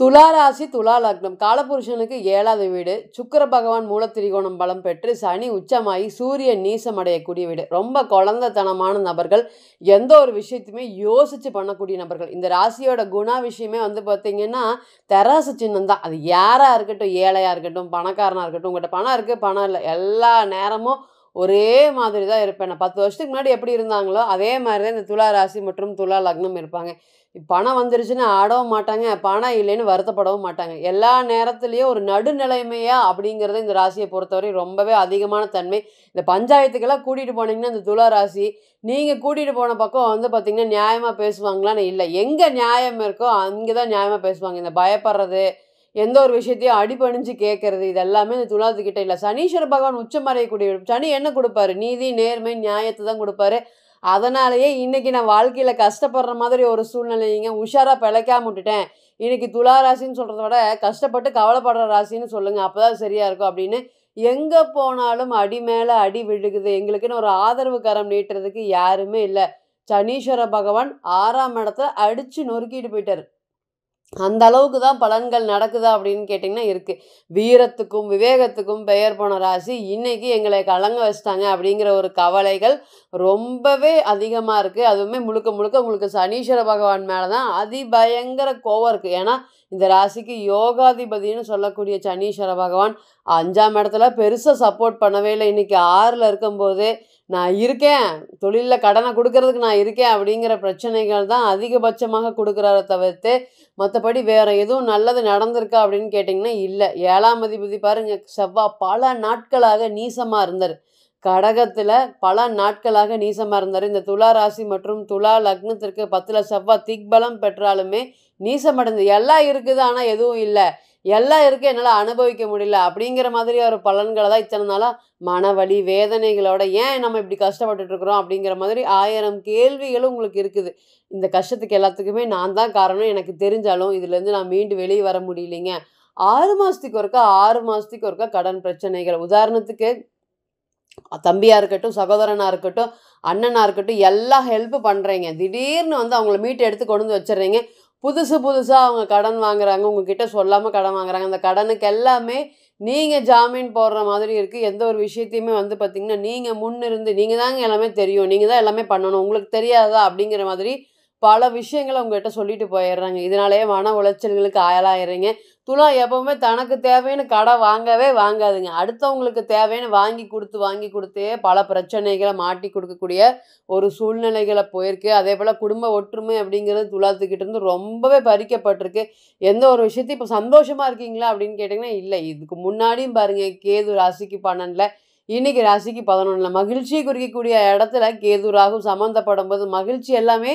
துலா ராசி, துலா லக்னம். காலபுருஷனுக்கு 7வது வீடு. சுக்கிர பகவான் மூலத்திரிகோணம் பலம் பெற்று சனி உச்சமாகி சூரியன் நீசம் அடையக்கூடிய வீடு. ரொம்ப குழந்தைத்தனமான நபர்கள். எந்த ஒரு விஷயத்தையுமே யோசிச்சு பண்ணக்கூடிய நபர்கள். இந்த ராசியோட விஷயமே வந்து பார்த்தீங்கன்னா, தராசு சின்னம் தான். அது யாரா இருக்கட்டும், ஏழையா இருக்கட்டும், பணக்காரனா இருக்கட்டும், உங்கள்ட்ட பணம் இருக்கு, பணம் இல்ல. எல்லா நேரமும் ஒரே மாதிரி தான் இருப்பேன். நான் 10 வருஷத்துக்கு முன்னாடி எப்படி இருந்தாங்களோ, அதே மாரி தான் இந்த துலா ராசி மற்றும் துலா லக்னம் இருப்பாங்க. பணம் வந்துருச்சுன்னு ஆடவும் மாட்டாங்க. பணம் இல்லைன்னு வருத்தப்படவும் மாட்டாங்க. எல்லா நேரத்திலயும் ஒரு நடுநிலைமையா அப்படிங்கிறது இந்த ராசிய பொறுத்தவரை ரொம்பவே அதிகமான தன்மை. இந்த பஞ்சாயத்துக்கெல்லாம் கூட்டிட்டு போனீங்கன்னா, இந்த துலா ராசி, நீங்க கூட்டிட்டு போன பக்கம் வந்து பார்த்தீங்கன்னா, நியாயமா பேசுவாங்களான்னு இல்ல. எங்க நியாயம் இருக்கோ, அங்க தான் நியாயமா பேசுவாங்க. இந்த பயப்படுறது, எந்த ஒரு விஷயத்தையும் அடிபணிஞ்சு கேட்கறது, இது எல்லாமே இந்த துலாத்துக்கிட்ட இல்ல. சனீஸ்வர பகவான் உச்சமடையக்கூடிய சனி என்ன குடுப்பாரு? நீதி, நேர்மை, நியாயத்த தான் குடுப்பாரு. அதனாலேயே இன்னைக்கு நான் வாழ்க்கையில கஷ்டப்படுற மாதிரி ஒரு சூழ்நிலைங்க. உஷாரா பிழைக்காம விட்டுட்டேன். இன்னைக்கு துலா ராசின்னு சொல்றத விட, கஷ்டப்பட்டு கவலைப்படுற ராசின்னு சொல்லுங்க. அப்பதான் சரியா இருக்கும் அப்படின்னு, எங்க போனாலும் அடி மேல அடி விழுகுது. எங்களுக்குன்னு ஒரு ஆதரவு கரம் நீட்டுறதுக்கு யாருமே இல்ல. சனீஸ்வர பகவான் 6ஆம் இடத்துல அடிச்சு நொறுக்கிட்டு போயிட்டாரு. அந்த அளவுக்கு தான் பலன்கள் நடக்குதா அப்படின்னு கேட்டிங்கன்னா இருக்கு. வீரத்துக்கும், விவேகத்துக்கும் பெயர் போன ராசி, இன்னைக்கு எங்களை கலங்க வச்சுட்டாங்க அப்படிங்கிற ஒரு கவலைகள் ரொம்பவே அதிகமா இருக்கு. அதுவுமே முழுக்க முழுக்க உங்களுக்கு சனீஸ்வர பகவான் மேல தான் அதிபயங்கர கோவம் இருக்கு. ஏன்னா, இந்த ராசிக்கு யோகாதிபதின்னு சொல்லக்கூடிய சனீஸ்வர பகவான் 5ஆம் இடத்துல பெருசா சப்போர்ட் பண்ணவே இல்ல. இன்னைக்கு 6ல இருக்கும்போது, நான் இருக்கேன், தொழில்ல கடன குடுக்கறதுக்கு நான் இருக்கேன் அப்படிங்கிற பிரச்சனைகள் தான் அதிகபட்சமாக குடுக்குறாரே தவிர்த்து, மத்தபடி வேற எதுவும் நல்லது நடந்திருக்கா அப்படின்னு கேட்டிங்கன்னா, இல்ல. 7ஆம் அதிபதி பாருங்க செவ்வாய் பல நாட்களாக நீசமா இருந்தாரு. கடகத்துல பல நாட்களாக நீசமா இருந்தாரு. இந்த துலா ராசி மற்றும் துலா லக்னத்திற்கு 10ல செவ்வாய் திக்பலம் பெற்றாலுமே நீசமடைந்து எல்லாம் இருக்குது, ஆனா எதுவும் இல்ல. எல்லாம் இருக்கு, என்னால அனுபவிக்க முடியல. அப்படிங்கிற மாதிரி ஒரு பலன்கள தான் இத்தன நாளா மனவலி, வேதனைகளோட ஏன் நம்ம இப்படி கஷ்டப்பட்டுட்டு இருக்கிறோம் அப்படிங்கிற மாதிரி 1000 கேள்விகளும் உங்களுக்கு இருக்குது. இந்த கஷ்டத்துக்கு எல்லாத்துக்குமே நான் தான் காரணம் எனக்கு தெரிஞ்சாலும், இதுலேருந்து நான் மீண்டு வெளிய வர முடியலைங்க. 6 மாசத்துக்கு ஒருக்கா 6 மாசத்துக்கு ஒருக்கா கடன் பிரச்சனைகள். உதாரணத்துக்கு தம்பியா இருக்கட்டும், சகோதரனா இருக்கட்டும், அண்ணனா இருக்கட்டும், எல்லாம் ஹெல்ப் பண்றீங்க. திடீர்னு வந்து அவங்கள மீட்டு எடுத்து கொண்டு வந்து வச்சுர்றீங்க. புதுசு புதுசா அவங்க கடன் வாங்குறாங்க. உங்ககிட்ட சொல்லாம கடன் வாங்குறாங்க. அந்த கடனுக்கு எல்லாமே நீங்க ஜாமீன் போடுற மாதிரி இருக்கு. எந்த ஒரு விஷயத்தையுமே வந்து பார்த்தீங்கன்னா, நீங்க முன்னிருந்து நீங்க தாங்க எல்லாமே தெரியும். நீங்க தான் எல்லாமே பண்ணணும். உங்களுக்கு தெரியாதா? அப்படிங்கிற மாதிரி பல விஷயங்கள உங்ககிட்ட சொல்லிட்டு போயிர்றாங்க. இதனாலேயே மன உளைச்சல்களுக்கு ஆளாயிர்றீங்க. துலா எப்பவுமே தனக்கு தேவைன்னு கடன் வாங்கவே வாங்காதுங்க. அடுத்தவங்களுக்கு தேவைன்னு வாங்கி குடுத்தே பல பிரச்சனைகள மாட்டி குடுக்கக்கூடிய ஒரு சூழ்நிலைகள போயிருக்கு. அதேபோல குடும்ப ஒற்றுமை அப்படிங்கிறது துலாத்துக்கிட்ட இருந்து ரொம்பவே பறிக்கப்பட்டிருக்கு. எந்த ஒரு விஷயத்தையும் இப்ப சந்தோஷமா இருக்கீங்களா அப்படின்னு கேட்டீங்கன்னா, இல்ல. இதுக்கு முன்னாடியும் பாருங்க கேது ராசிக்கு 12ல, இன்னைக்கு ராசிக்கு 11ல மகிழ்ச்சியை குறிக்கக்கூடிய இடத்துல கேது, ராகு சம்மந்தப்படும்போது மகிழ்ச்சி எல்லாமே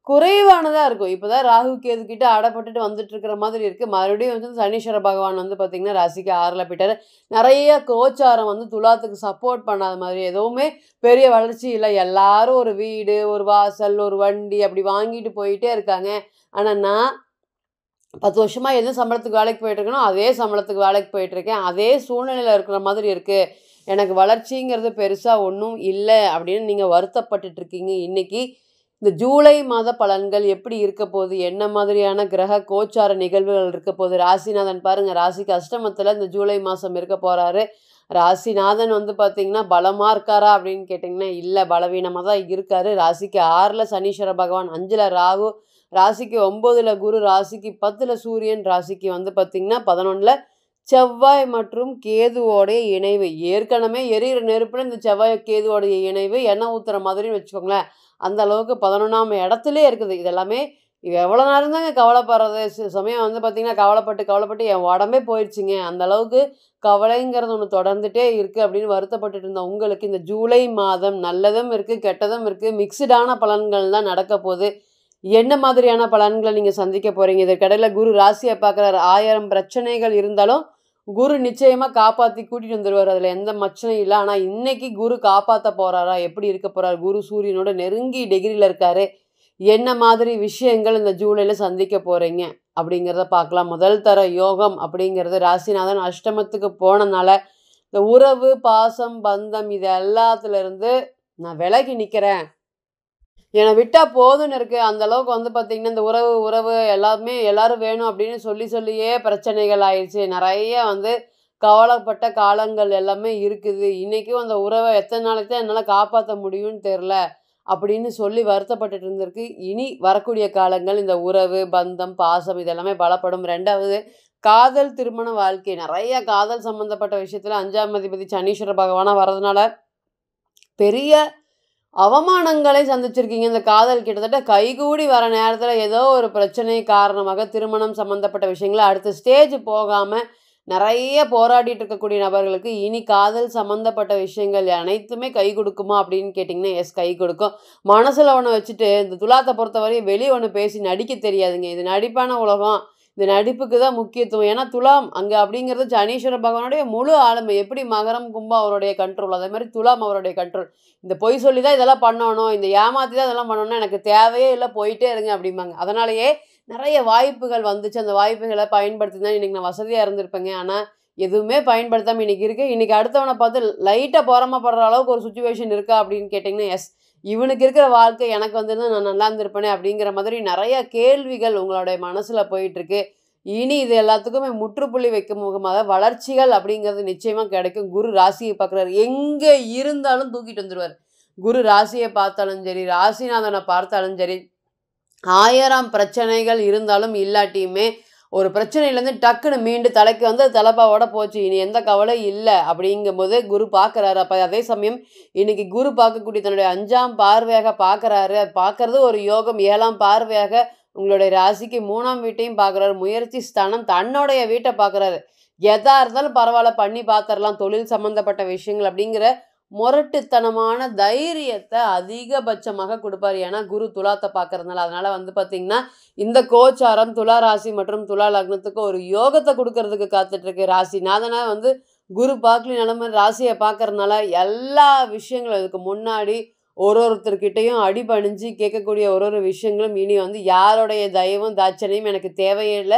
குறைவானதா இருக்கும். இப்பதான் ராகு, கேது கிட்ட அடப்பட்டுட்டு வந்துட்டு இருக்கிற மாதிரி இருக்கு. மறுபடியும் வந்து சனீஸ்வர பகவான் வந்து பார்த்தீங்கன்னா, ராசிக்கு 6ல போயிட்டாரு. நெறைய கோச்சாரம் வந்து துலாத்துக்கு சப்போர்ட் பண்ணாத மாதிரி எதுவுமே பெரிய வளர்ச்சி இல்ல. எல்லாரும் ஒரு வீடு, ஒரு வாசல், ஒரு வண்டி அப்படி வாங்கிட்டு போயிட்டே இருக்காங்க. ஆனா நான் 10 வருஷமா எந்த சம்பளத்துக்கு வேலைக்கு போயிட்டுருக்கேனோ, அதே சம்பளத்துக்கு வேலைக்கு போயிட்டுருக்கேன். அதே சூழ்நிலையில இருக்கிற மாதிரி இருக்கு. எனக்கு வளர்ச்சிங்கிறது பெருசா ஒண்ணும் இல்ல அப்படின்னு நீங்க வருத்தப்பட்டுட்டு இருக்கீங்க. இன்னைக்கு இந்த ஜூலை மாத பலன்கள் எப்படி இருக்க போகுது? என்ன மாதிரியான கிரக கோச்சார நிகழ்வுகள் இருக்க போகுது? ராசிநாதன் பாருங்க, ராசிக்கு அஷ்டமத்துல இந்த ஜூலை மாசம் இருக்க போறாரு. ராசிநாதன் வந்து பார்த்தீங்கன்னா, பலமா இருக்காரா அப்படின்னு கேட்டிங்கன்னா, இல்ல பலவீனமா தான் இருக்காரு. ராசிக்கு 6ல சனீஸ்வர பகவான், 5ல ராகு, ராசிக்கு 9ல குரு, ராசிக்கு 10ல சூரியன், ராசிக்கு வந்து பார்த்தீங்கன்னா 11ல செவ்வாய் மற்றும் கேதுவோடைய இணைவு. ஏற்கனவே எரியிற நெருப்புல இந்த செவ்வாய், கேதுவோடைய இணைவு எண்ணெய் ஊத்துற மாதிரின்னு வச்சுக்கோங்களேன். அந்த அளவுக்கு 11ஆம் இடத்திலே இருக்குது. இதெல்லாமே எவ்வளோ நேரம் தாங்க கவலைப்படுறது? சமயம் வந்து பார்த்தீங்கன்னா, கவலைப்பட்டு என் உடம்பே போயிடுச்சுங்க. அந்த அளவுக்கு கவலைங்கிறது ஒண்ணு தொடர்ந்துட்டே இருக்கு அப்படின்னு வருத்தப்பட்டுட்டு இருந்த உங்களுக்கு இந்த ஜூலை மாதம் நல்லதும் இருக்கு, கெட்டதும் இருக்கு. மிக்ஸ்டான பலன்கள் தான் நடக்க போது. என்ன மாதிரியான பலன்கள நீங்க சந்திக்க போறீங்க? இதற்கிடையில குரு ராசிய பார்க்குறாரு. 1000 பிரச்சனைகள் இருந்தாலும், குரு நிச்சயமா காப்பாத்தி கூட்டிட்டு வந்துருவாரு. அதுல எந்த பிரச்சனையும் இல்ல. ஆனா இன்னைக்கு குரு காப்பாத்த போறாரா? எப்படி இருக்க போறாரு? குரு சூரியனோட நெருங்கி டிகிரில இருக்காரு. என்ன மாதிரி விஷயங்கள் இந்த ஜூலைல சந்திக்க போறீங்க? அப்படிங்கிறத பார்க்கலாம். முதல் தர யோகம் அப்படிங்கிறது ராசிநாதன் அஷ்டமத்துக்கு போனனால, இந்த உறவு, பாசம், பந்தம் இது எல்லாத்துல இருந்து நான் விலகி நிக்கிறேன். என்னை விட்டா போதும்னு இருக்கு. அந்த அளவுக்கு வந்து பார்த்தீங்கன்னா, இந்த உறவு உறவு எல்லாரும் வேணும் அப்படின்னு சொல்லியே பிரச்சனைகள் ஆயிருச்சு. நெறைய வந்து கவலைப்பட்ட காலங்கள் எல்லாமே இருக்குது. இன்னைக்கும் அந்த உறவ எத்தன நாளைக்கு தான் என்னால காப்பாத்த முடியும்னு தெர்ல. அப்படின்னு சொல்லி வருத்தப்பட்டுட்டு இருந்திருக்கு. இனி வரக்கூடிய காலங்கள் இந்த உறவு, பந்தம், பாசம் இது எல்லாமே பலப்படும். 2வது காதல் திருமண வாழ்க்கை. நெறைய காதல் சம்மந்தப்பட்ட விஷயத்துல 5ஆம் அதிபதி சனீஸ்வர பகவானா வர்றதுனால, பெரிய அவமானங்களை சந்திச்சிருக்கீங்க. இந்த காதல் கிட்டத்தட்ட கைகூடி வர நேரத்துல ஏதோ ஒரு பிரச்சனை காரணமாக திருமணம் சம்மந்தப்பட்ட விஷயங்கள அடுத்த ஸ்டேஜ் போகாம நெறைய போராடிட்டு இருக்கக்கூடிய நபர்களுக்கு இனி காதல் சம்மந்தப்பட்ட விஷயங்கள் அனைத்துமே கை கொடுக்குமா அப்படின்னு கேட்டிங்கன்னா, எஸ் கை கொடுக்கும். மனசுல ஒண்ணு வச்சுட்டு இந்த துலாத்த பொறுத்தவரையும் வெளிய ஒண்ணு பேசி நடிக்க தெரியாதுங்க. இது நடிப்பான உலகம். இந்த நடிப்புக்கு தான் முக்கியத்துவம். ஏன்னா துலாம் அங்க அப்படிங்கிறது சனீஸ்வர பகவானுடைய முழு ஆளுமை. எப்படி மகரம், கும்பம் அவருடைய கண்ட்ரோல். அதே மாரி துலாம் அவருடைய கண்ட்ரோல். இந்த பொய் சொல்லி தான் இதெல்லாம் பண்ணணும். இந்த ஏமாத்தி தான் இதெல்லாம் பண்ணணும்னா எனக்கு தேவையே இல்ல. போயிட்டே இருங்க அப்படிம்பாங்க. அதனாலேயே நெறைய வாய்ப்புகள் வந்துச்சு. அந்த வாய்ப்புகள பயன்படுத்தியிருந்தா இன்னைக்கு நான் வசதியா இருந்திருப்பேங்க. ஆனா, எதுவுமே பயன்படுத்தாம இன்னைக்கு இருக்கேன். இன்னைக்கு அடுத்தவன பார்த்து லைட்டா பொறாமப்படுற அளவுக்கு ஒரு சிச்சுவேஷன் இருக்கா அப்படின்னு கேட்டீங்கன்னா, எஸ். இவனுக்கு இருக்கிற வாழ்க்கை எனக்கு வந்திருந்தா நான் நல்லா இருந்திருப்பேனே அப்படிங்கிற மாதிரி நெறைய கேள்விகள் உங்களுடைய மனசுல போயிட்டுருக்கு. இனி இது எல்லாத்துக்குமே முற்றுப்புள்ளி வைக்கும் முகமாக வளர்ச்சிகள் அப்படிங்கிறது நிச்சயமா கிடைக்கும். குரு ராசிய பார்க்குறாரு. எங்க இருந்தாலும் தூக்கிட்டு வந்துருவாரு. குரு ராசிய பார்த்தாலும் சரி, ராசிநாதன பார்த்தாலும் சரி 1000 பிரச்சனைகள் இருந்தாலும் இல்லாட்டியுமே, ஒரு பிரச்சனையிலேருந்து டக்குனு மீண்டு தலைக்கு வந்து அது தலப்பாவோட போச்சு. இனி எந்த கவலையும் இல்ல அப்படிங்கும்போது குரு பார்க்குறாரு. அப்ப அதே சமயம் இன்னைக்கு குரு பார்க்கக்கூடிய தன்னுடைய 5ஆம் பார்வையாக பார்க்குறாரு. அது பார்க்கறது ஒரு யோகம். 7ஆம் பார்வையாக உங்களுடைய ராசிக்கு 3ஆம் வீட்டையும் பார்க்குறாரு. முயற்சி ஸ்தானம் தன்னுடைய வீட்ட பார்க்குறாரு. எதா இருந்தாலும் பரவால்ல பண்ணி பார்த்துரலாம். தொழில் சம்மந்தப்பட்ட விஷயங்கள் அப்படிங்கிற முரட்டுத்தனமான தைரியத்த அதிகபட்சமாக குடுப்பாரு. ஏன்னா, குரு துலாத்த பார்க்கறதுனால. அதனால வந்து பார்த்தீங்கன்னா, இந்த கோச்சாரம் துலா ராசி மற்றும் துலா லக்னத்துக்கு ஒரு யோகத்த குடுக்கறதுக்கு காத்துட்ருக்கு. ராசிநாதன வந்து குரு பார்க்கலினாலும் ராசிய பார்க்கறதுனால எல்லா விஷயங்களும் இதுக்கு முன்னாடி ஒருத்தர்கிட்டயும் அடிபணிஞ்சு கேட்கக்கூடிய ஒரு விஷயங்களும் இனி வந்து யாருடைய தயவும், தாட்சணியும் எனக்கு தேவையே இல்ல.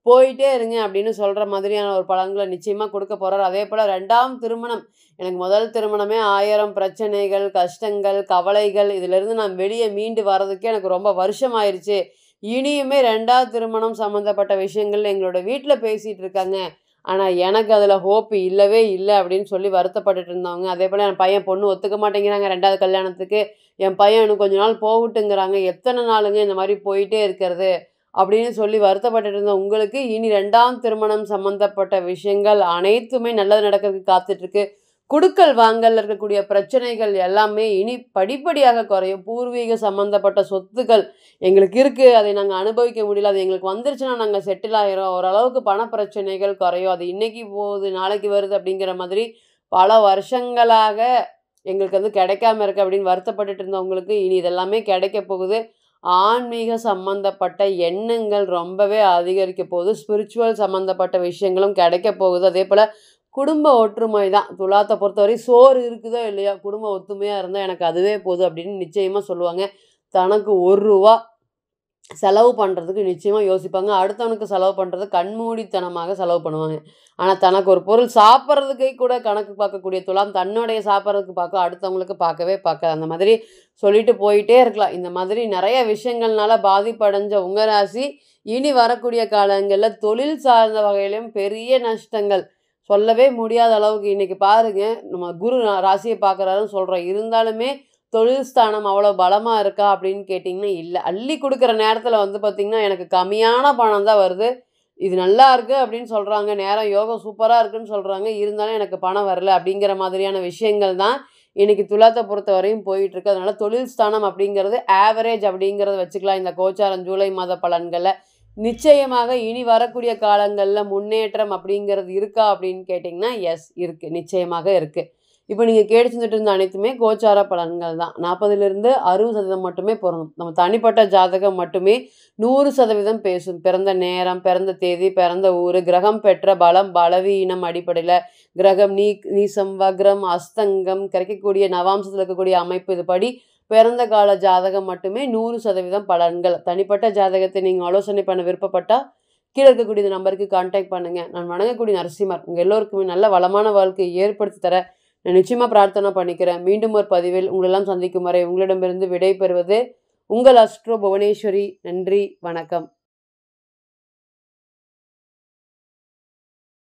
போயிட்டே இருங்க அப்படின்னு சொல்ற மாதிரியான ஒரு பலன்கள நிச்சயமா குடுக்க போறாரு. அதேபோல 2ஆம் திருமணம். எனக்கு முதல் திருமணமே 1000 பிரச்சனைகள், கஷ்டங்கள், கவலைகள் இதிலிருந்து நான் வெளிய மீண்டு வர்றதுக்கே எனக்கு ரொம்ப வருஷம் ஆயிருச்சு. இனியுமே 2வது திருமணம் சம்மந்தப்பட்ட விஷயங்கள் எங்களோட வீட்ல பேசிட்டு இருக்காங்க. ஆனா, எனக்கு அதுல ஹோப் இல்லவே இல்ல அப்படின்னு சொல்லி வருத்தப்பட்டுட்டு இருந்தவங்க. அதேபோல என் பையன், பொண்ணு ஒத்துக்க மாட்டேங்கிறாங்க 2வது கல்யாணத்துக்கு. என் பையன் இன்னும் கொஞ்ச நாள் போகட்டுங்கிறாங்க. எத்தன நாளுங்க இந்த மாரி போயிட்டே இருக்கிறது? அப்படின்னு சொல்லி வருத்தப்பட்டுட்டு இருந்த உங்களுக்கு, இனி 2ஆம் திருமணம் சம்மந்தப்பட்ட விஷயங்கள் அனைத்துமே நல்லது நடக்கிறதுக்கு காத்துட்ருக்கு. குடுக்கல் வாங்கல்ல இருக்கக்கூடிய பிரச்சனைகள் எல்லாமே இனி படிப்படியாக குறையும். பூர்வீக சம்மந்தப்பட்ட சொத்துக்கள் எங்களுக்கு இருக்கு. அதை நாங்க அனுபவிக்க முடியல. அது எங்களுக்கு வந்துருச்சுன்னா நாங்க செட்டில் ஆயிர்றோம். ஓரளவுக்கு பண பிரச்சனைகள் குறையும். அது இன்னைக்கு போகுது, நாளைக்கு வருது அப்படிங்கிற மாதிரி பல வருஷங்களாக எங்களுக்கு வந்து கிடைக்காம இருக்கு அப்படின்னு வருத்தப்பட்டுட்டு இருந்தவங்களுக்கு, இனி இதெல்லாமே கிடைக்க போகுது. ஆன்மீக சம்மந்தப்பட்ட எண்ணங்கள் ரொம்பவே அதிகரிக்க போகுது. ஸ்பிரிச்சுவல் சம்மந்தப்பட்ட விஷயங்களும் கிடைக்க போகுது. அதேபோல குடும்ப ஒற்றுமை தான். துலாத்த பொறுத்தவரை சோறு இருக்குதோ இல்லையோ, குடும்ப ஒத்துமையா இருந்தா எனக்கு அதுவே போதும் அப்படின்னு நிச்சயமா சொல்லுவாங்க. தனக்கு ரூ. 1 செலவு பண்றதுக்கு நிச்சயமா யோசிப்பாங்க. அடுத்தவனுக்கு செலவு பண்றது கண்மூடித்தனமாக செலவு பண்ணுவாங்க. ஆனா, தனக்கு ஒரு பொருள் சாப்பிடுறதுக்கே கூட கணக்கு பார்க்கக்கூடிய துலாம், தன்னுடைய சாப்பிடுறதுக்கு பார்க்கும். அடுத்தவங்களுக்கு பார்க்கவே பார்க்காது. அந்த மாதிரி சொல்லிட்டு போயிட்டே இருக்கலாம். இந்த மாதிரி நெறைய விஷயங்கள்னால பாதிப்படைஞ்ச உங்க ராசி, இனி வரக்கூடிய காலங்கள்ல தொழில் சார்ந்த வகையிலும் பெரிய நஷ்டங்கள். சொல்லவே முடியாத அளவுக்கு இன்னைக்கு பாருங்க, நம்ம குரு ராசிய பார்க்குறாருன்னு சொல்றோம். இருந்தாலுமே தொழில் ஸ்தானம் அவ்வளோ பலமா இருக்கா அப்படின்னு கேட்டிங்கன்னா, இல்ல. அள்ளி குடுக்குற நேரத்தில வந்து பார்த்தீங்கன்னா, எனக்கு கம்மியான பணம் தான் வருது. இது நல்லா இருக்கு அப்படின்னு சொல்றாங்க. நேரம் யோகம் சூப்பரா இருக்குன்னு சொல்றாங்க. இருந்தாலும் எனக்கு பணம் வரல அப்படிங்கிற மாதிரியான விஷயங்கள் தான் இன்னைக்கு துலாத்த பொறுத்தவரையும் போயிட்டுருக்கு. அதனால தொழில் ஸ்தானம் அப்படிங்கிறது ஆவரேஜ் அப்படிங்கிறத வச்சுக்கலாம். இந்த கோச்சாரம் ஜூலை மாத பலன்கள்ல. நிச்சயமாக இனி வரக்கூடிய காலங்கள்ல முன்னேற்றம் அப்படிங்கிறது இருக்கா அப்படின்னு கேட்டிங்கன்னா, எஸ் இருக்கு. நிச்சயமாக இருக்கு. இப்ப நீங்க கேட்டு செஞ்சுட்டு இருந்த அனைத்துமே கோச்சார பலன்கள் தான். 40லிருந்து 60% மட்டுமே பொருந்தும். நம்ம தனிப்பட்ட ஜாதகம் மட்டுமே 100% பேசும். பிறந்த நேரம், பிறந்த தேதி, பிறந்த ஊரு, கிரகம் பெற்ற பலம், பலவீனம் அடிப்படையில கிரகம் நீசம், வக்ரம், அஸ்தங்கம், கிடைக்கக்கூடிய நவாம்சத்துல இருக்கக்கூடிய அமைப்பு இதுபடி பிறந்த கால ஜாதகம் மட்டுமே 100% பலன்கள். தனிப்பட்ட ஜாதகத்தை நீங்க ஆலோசனை பண்ண விருப்பப்பட்டா, கீழ இருக்கக்கூடிய இந்த நம்பருக்கு கான்டாக்ட் பண்ணுங்க. நான் வணங்கக்கூடிய நரசிம்மர் உங்க எல்லோருக்குமே நல்ல வளமான வாழ்க்கையை ஏற்படுத்தி தர நான் நிச்சயமா பிரார்த்தனை பண்ணிக்கிறேன். மீண்டும் ஒரு பதிவில் உங்களெல்லாம் சந்திக்கும் வரை உங்களிடமிருந்து விடை பெறுவது உங்கள் அஸ்ட்ரோ புவனேஸ்வரி. நன்றி, வணக்கம்.